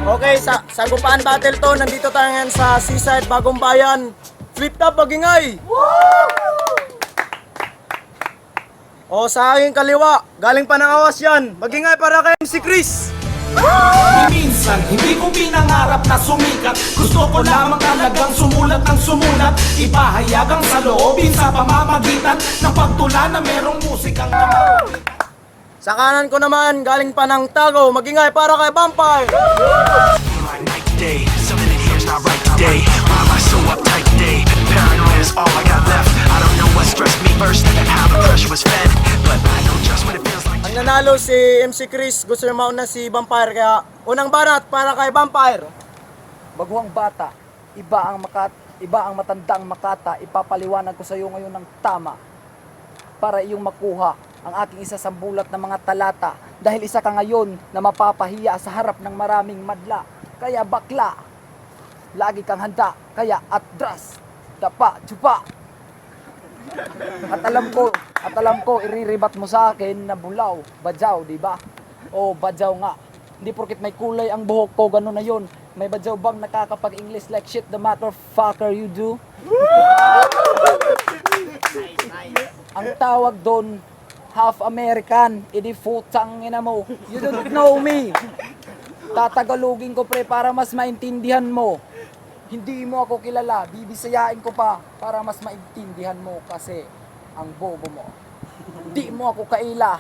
Okay, sa Sagupaan Battle to, nandito tayo ngayon sa Seaside, Bagong Bayan. Flip top, magingay! O, sa aking kaliwa, galing pa ng awas yan. Magingay para kay MC Chris. Minsan, hindi ko pinangarap na sumikat. Gusto ko lamang talagang sumulat ng sumulat. Ipahayag ang saloobin sa pamamagitan ng pagtula na merong musikang naman. Sa kanan ko naman, galing pa ng Tago. Magingay para kay Vampire. Something in here's not right today. Why am I so uptight today? Paranoia is all I got left. I don't know what stressed me first and how the pressure was fed, but I know just what it feels like. Ang nanalo si MC Chris, gusto niya mauna si Vampire, kaya unang banat para kay Vampire. Baguhang bata, iba ang matandang makata, ipapaliwanag ko sa iyo ngayon ng tama para iyong makuha ang aking isa sa bulat na mga talata, dahil isa ka ngayon na mapapahiya sa harap ng maraming madla. Kaya bakla, lagi kang handa, kaya atras, dapa, tsupa. At alam ko, iriribat mo sa akin na bulaw, badyaw, di ba? O badyaw nga. Hindi porkit may kulay ang buhok ko, gano'n na yun. May badyaw bang nakakapag-English like shit the motherfucker you do? Ang tawag doon, half American, edi futang ina mo. You don't know me. Tatagalogin ko pre para mas maintindihan mo. Hindi mo ako kilala, bibisayain ko pa para mas maintindihan mo kasi ang bobo mo. Di mo ako kaila.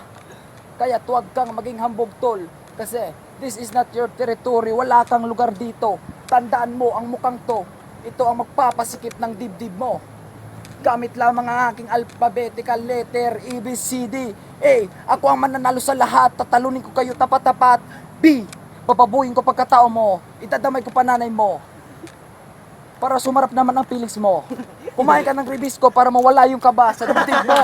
Kaya tuwag kang maging hambog tol kasi this is not your territory, wala kang lugar dito. Tandaan mo ang mukang to, ito ang magpapasikip ng dibdib mo. Gamit lamang ang aking alphabetical letter A, B, C, D. A, ako ang mananalo sa lahat, tatalunin ko kayo tapat-tapat. B, papabuhin ko pagkatao mo, itadamay ko pananay mo para sumarap naman ang feelings mo. Kumain ka ng Ribisco para mawala yung kaba sa dibdib mo.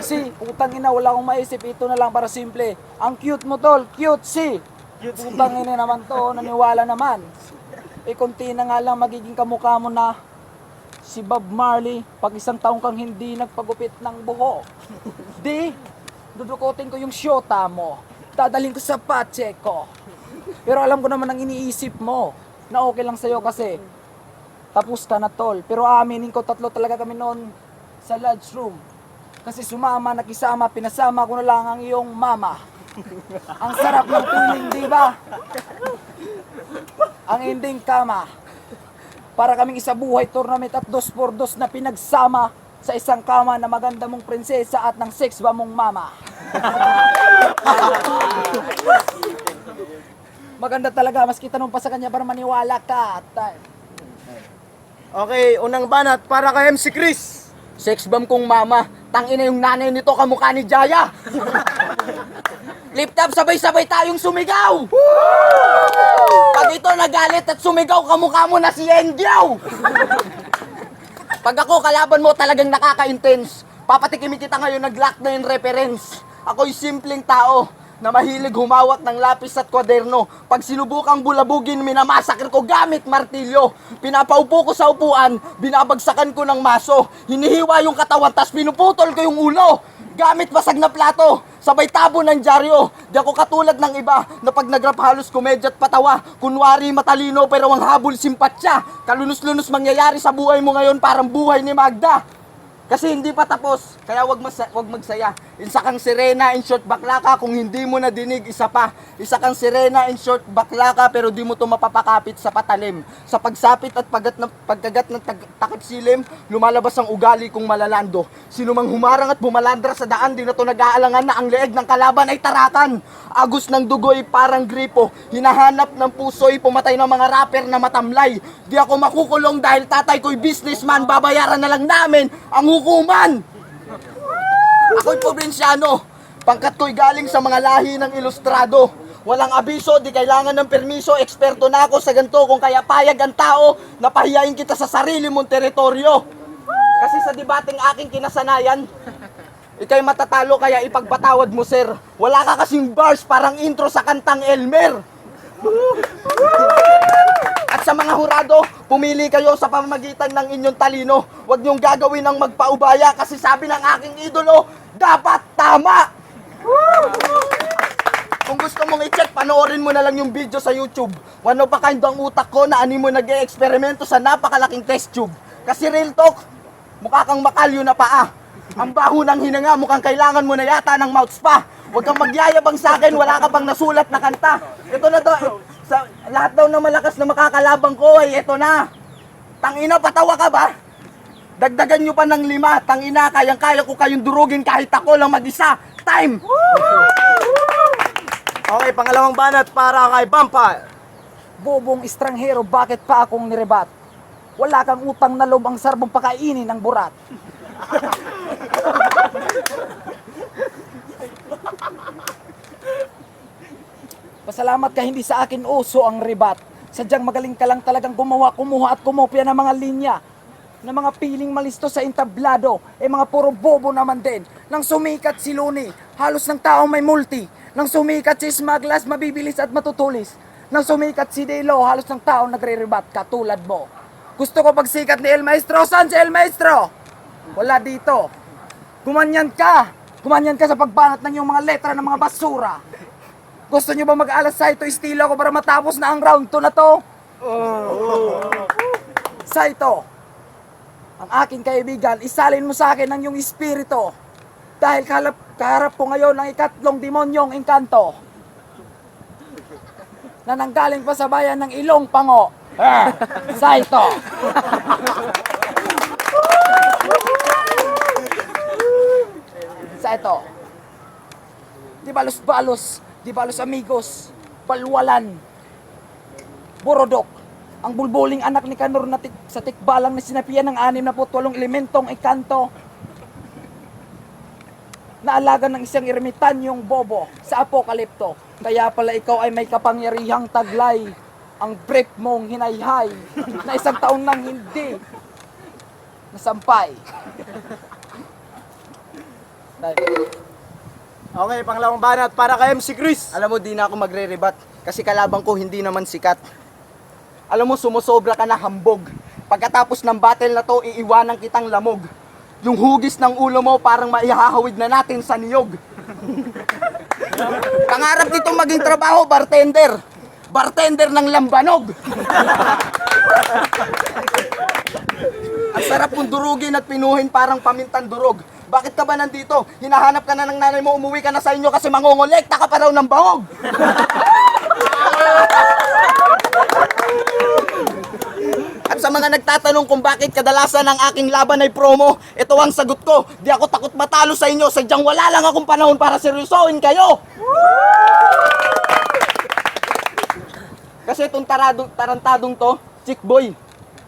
Si, putang ina, wala akong maisip, ito na lang para simple. Ang cute mo tol, cute si. Putang ina naman to, naniwala naman. Konti na nga lang magiging kamukha mo na si Bob Marley pag isang taong kang hindi nagpagupit ng buhok. Di, dudukotin ko yung syota mo. Dadalhin ko sa Pacheco. Pero alam ko naman ang iniisip mo na okay lang sa'yo kasi tapos ka na tol. Pero aaminin ko, tatlo talaga kami noon sa lodge room. Kasi sumama, nakisama, pinasama ko na lang ang iyong mama. Ang sarap ng feeling, di ba? Ang ending kama. Para kaming isa buhay tournament at 2x2 na pinagsama sa isang kama na maganda mong prinsesa at ng sex ba mong mama. Maganda talaga, maski tanong pa sa kanya para maniwala ka. Okay, unang banat para kay MC Chris. Sex bomb kong mama, tangina yung nanay nito kamukha ni Jaya. Lift up, sabay-sabay tayong sumigaw. Pag ito nagalit at sumigaw, kamukha mo na si Endiaw. Pag ako, kalaban mo talagang nakaka-intense. Papatikimin kita ngayon, nag-lock na yung reference. Ako'y simpleng tao na mahilig humawak ng lapis at kwaderno. Pag sinubukang bulabugin, minamasakir ko gamit martilyo. Pinapaupo ko sa upuan, binabagsakan ko ng maso. Hinihiwa yung katawan, tas pinuputol ko yung ulo. Gamit basag na plato, sabay tabo ng dyaryo. Di ako katulad ng iba na pag nagrap halos komedya at patawa. Kunwari matalino pero ang habol simpatya. Kalunos-lunos mangyayari sa buhay mo ngayon parang buhay ni Magda. Kasi hindi pa tapos, kaya wag magsaya. Isa kang sirena, in short, bakla ka. Kung hindi mo na dinig, isa pa. Isa kang sirena, in short, bakla ka, pero di mo to mapapakapit sa patalim. Sa pagsapit at pagkagat ng takip silim, lumalabas ang ugali kong malalando. Sino mang humarang at bumalandra sa daan, di na to nag-aalangan na ang leeg ng kalaban ay tarakan. Agos ng dugo'y parang gripo. Hinahanap ng puso'y pumatay ng mga rapper na matamlay. Di ako makukulong dahil tatay ko'y businessman. Babayaran na lang namin ang hukuman. Ako'y probinsyano. Pangkat ko'y galing sa mga lahi ng ilustrado. Walang abiso, di kailangan ng permiso. Eksperto na ako sa ganito. Kung kaya payag ang tao, napahiyain kita sa sarili mong teritoryo. Kasi sa debating aking kinasanayan, ika'y matatalo kaya ipagpatawad mo, sir. Wala ka kasing bars, parang intro sa kantang Elmer. At sa mga hurado, pumili kayo sa pamamagitan ng inyong talino. Huwag niyong gagawin ng magpaubaya kasi sabi ng aking idolo, dapat tama! Kung gusto mong i-check, panoorin mo na lang yung video sa YouTube. One of a kind ang utak ko na ani mo nag-e-eksperimento sa napakalaking test tube. Kasi real talk, mukha kang makalyo na paa. Ang baho ng hinanga, mukhang kailangan mo na yata ng mouth spa. Huwag kang magyayabang sa akin, wala ka pang nasulat na kanta. Ito na to, sa lahat daw na malakas na makakalabang ko, ay ito na. Tangina, patawa ka ba? Dagdagan nyo pa ng 5, tangina, kayang-kaya ko kayong durugin kahit ako lang mag-isa. Time! Okay, pangalawang banat para kay Vampire. Bobong estranghero, bakit pa akong nirebat? Wala kang utang na loob ang sarbong pakainin ng burat. Pasalamat ka hindi sa akin uso ang ribat. Sadyang magaling ka lang talagang gumawa, kumuha at kumopya ng mga linya. Ng mga piling malisto sa entablado, mga puro bobo naman din. Nang sumikat si Luni, halos ng taong may multi. Nang sumikat si Smaglas, mabibilis at matutulis. Nang sumikat si Delo, halos ng taong nagre-rebat katulad mo. Gusto ko pagsikat ni El Maestro. Saan si El Maestro? Wala dito. Gumanyan ka. Gumanyan ka sa pagbanat ng iyong mga letra ng mga basura. Gusto nyo ba mag-alas sa ito estilo ko para matapos na ang round 2 na to? Saito, ang aking kaibigan, isalin mo sa akin ang iyong espiritu. Dahil kaharap ko ngayon ang ikatlong demonyong engkanto. Na nanggaling pa sa bayan ng Ilong Pango. Saito. Saito. Di balos-balos, di balos amigos, palwalan, borodok, ang bulbuling anak ni Kanor na sa tikbalang na sinapian ng 68 elementong engkanto, naalaga ng isang ermitanyong bobo sa apokalipto. Kaya pala ikaw ay may kapangyarihang taglay, ang brief mong hinayhay, na isang taon nang hindi nasampay. Okay, pangalawang banat para kay MC Chris. Alam mo, di na ako magre-rebat kasi kalabang ko hindi naman sikat. Alam mo, sumusobra ka na hambog. Pagkatapos ng battle na to, iiwanan kitang lamog. Yung hugis ng ulo mo parang maihahawid na natin sa niyog. Pangarap nito maging trabaho, bartender. Bartender ng lambanog. Ang sarap mong durugin at pinuhin parang pamintang durog. Bakit ka ba nandito? Hinahanap ka na ng nanay mo, umuwi ka na sa inyo kasi mangongolekta ka pa raw ng bahog. At sa mga nagtatanong kung bakit kadalasan ng aking laban ay promo, ito ang sagot ko. Di ako takot matalo sa inyo, sadyang wala lang akong panahon para seryosohin kayo. Kasi itong tarantadong to, chick boy,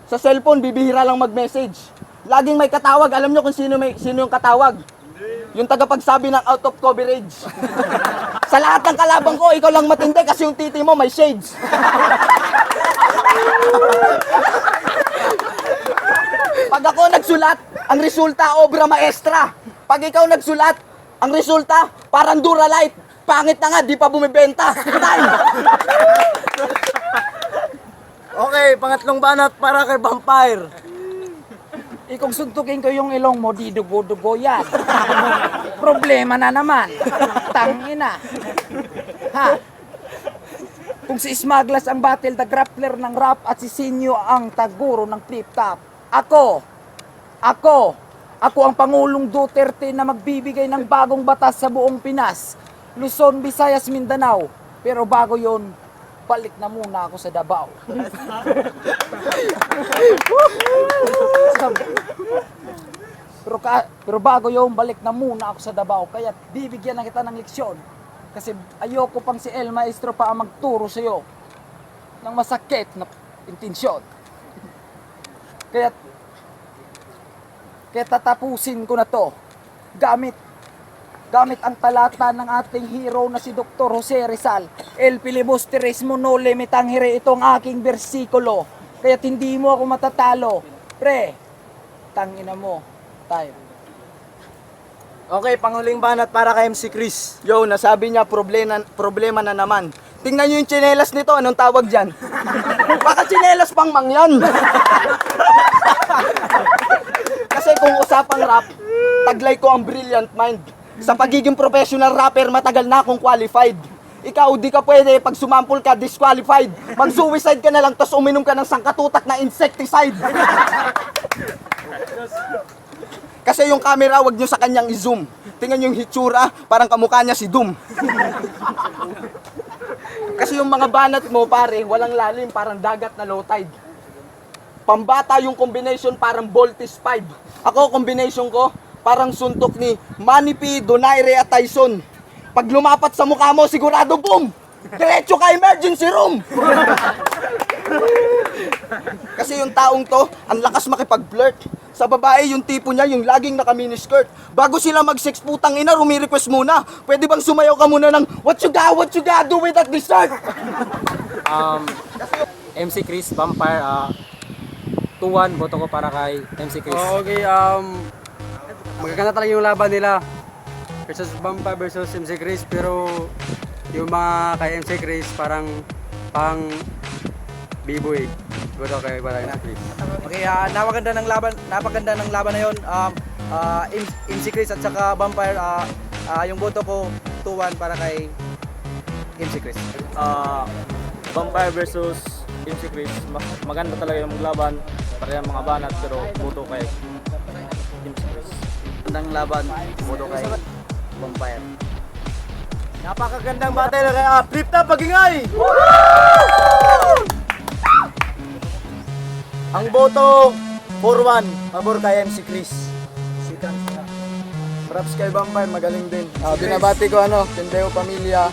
sa cellphone bibihira lang mag-message. Laging may katawag. Alam nyo kung sino yung katawag? Yung tagapagsabi ng out of coverage. Sa lahat ng kalabang ko, ikaw lang matindi kasi yung titi mo may shades. Pag ako nagsulat, ang resulta obra maestra. Pag ikaw nagsulat, ang resulta parang Duralite. Pangit na nga, di pa bumibenta. Time! Okay, pangatlong banat para kay Vampire. Kung suntukin ko yung ilong mo, di dugo-dugo yan. Problema na naman. Tangina. Ha? Kung si Smaglas ang battle, the grappler ng rap at si Sinyo ang taguro ng flip-top. Ako ang Pangulong Duterte na magbibigay ng bagong batas sa buong Pinas, Luzon, Visayas, Mindanao. Pero bago yon, balik na muna ako sa Davao. Pero bago yung balik na muna ako sa Davao. Kaya bibigyan na kita ng leksyon. Kasi ayoko pang si El Maestro pa ang magturo sa'yo ng masakit na intensyon. Kaya tatapusin ko na to gamit ang talata ng ating hero na si Dr. Jose Rizal. El filibusterismo no limit tangere, itong aking bersikulo. Kaya hindi mo ako matatalo. Pre, tangina mo. Tayo. Okay, panghuling banat para kay MC Chris. Yo, nasabi niya problema na naman. Tingnan niyo yung tsinelas nito, anong tawag dyan? Baka tsinelas pang mangyan. Kasi kung usapang rap, taglay ko ang brilliant mind. Sa pagiging professional rapper, matagal na akong qualified. Ikaw, di ka pwede. Pag sumampol ka, disqualified. Mag-suicide ka na lang, tapos uminom ka ng sangkatutak na insecticide. Kasi yung camera, wag nyo sa kanyang i-zoom. Tingnan yung hitsura, parang kamukha niya si Doom. Kasi yung mga banat mo, pare, walang lalim, parang dagat na low tide. Pambata yung combination, parang Voltis 5. Ako, combination ko, parang suntok ni Manny P, Donaire at Tyson. Pag lumapat sa mukha mo, sigurado boom! Diretso ka emergency room! Kasi yung taong to, ang lakas makipag-flirt. Sa babae, yung tipo niya, yung laging naka-miniskirt. Bago sila mag-sex, putang ina, rumi-request muna. Pwede bang sumayaw ka muna ng, what you gotta do with that dessert? MC Chris, Vampire, 2-1, boto ko para kay MC Chris. Okay, magaganda talaga yung laban nila versus Vampire versus MC Chris, pero yung mga kay MC Chris parang pang B-boy. Boto kay MC Chris. Okay, napakaganda ng laban na yon. MC Chris at saka Vampire, yung boto ko 2-1 para kay MC Chris. Vampire versus MC Chris, maganda talaga yung laban, parehang mga banat, pero boto kay MC Chris. Magandang laban, boto kay Vampire. Napakagandang battle kaya flip top pagingay! Ang boto 4-1 pabor kay MC Chris. Props kay Vampire, magaling din. Binabati ko Tendeo Pamilya,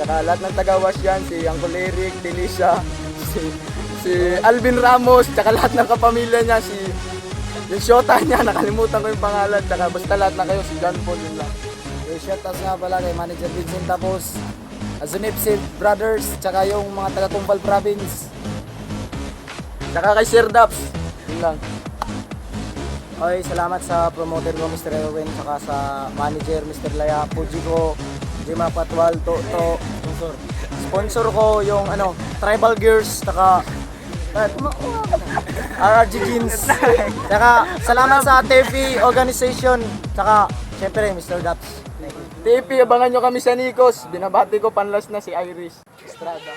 saka lahat ng taga-wash yan, si Uncle Eric, Delisha, si Alvin Ramos, saka lahat ng kapamilya niya, yung shota niya, nakalimutan ko yung pangalan, saka basta lahat na kayo, si John Paul, yun lang. Shoutout nga pala kay Manager Vincent Tapos, Azunipsil Brothers, tsaka yung mga taga-Tumbal Province. Saka kay Sir Daps, yun lang. Okay, salamat sa promoter ko, Mr. Erwin, tsaka sa manager, Mr. Laya, Puji ko, Jima Patwal, to sponsor ko yung Tribal Gears, tsaka RRG Jeans. Tsaka salamat sa TV Organization, tsaka syempre Mr. Daps. TP, abangan nyo kami sa Nikos. Binabati ko panlas na si Iris Estrada.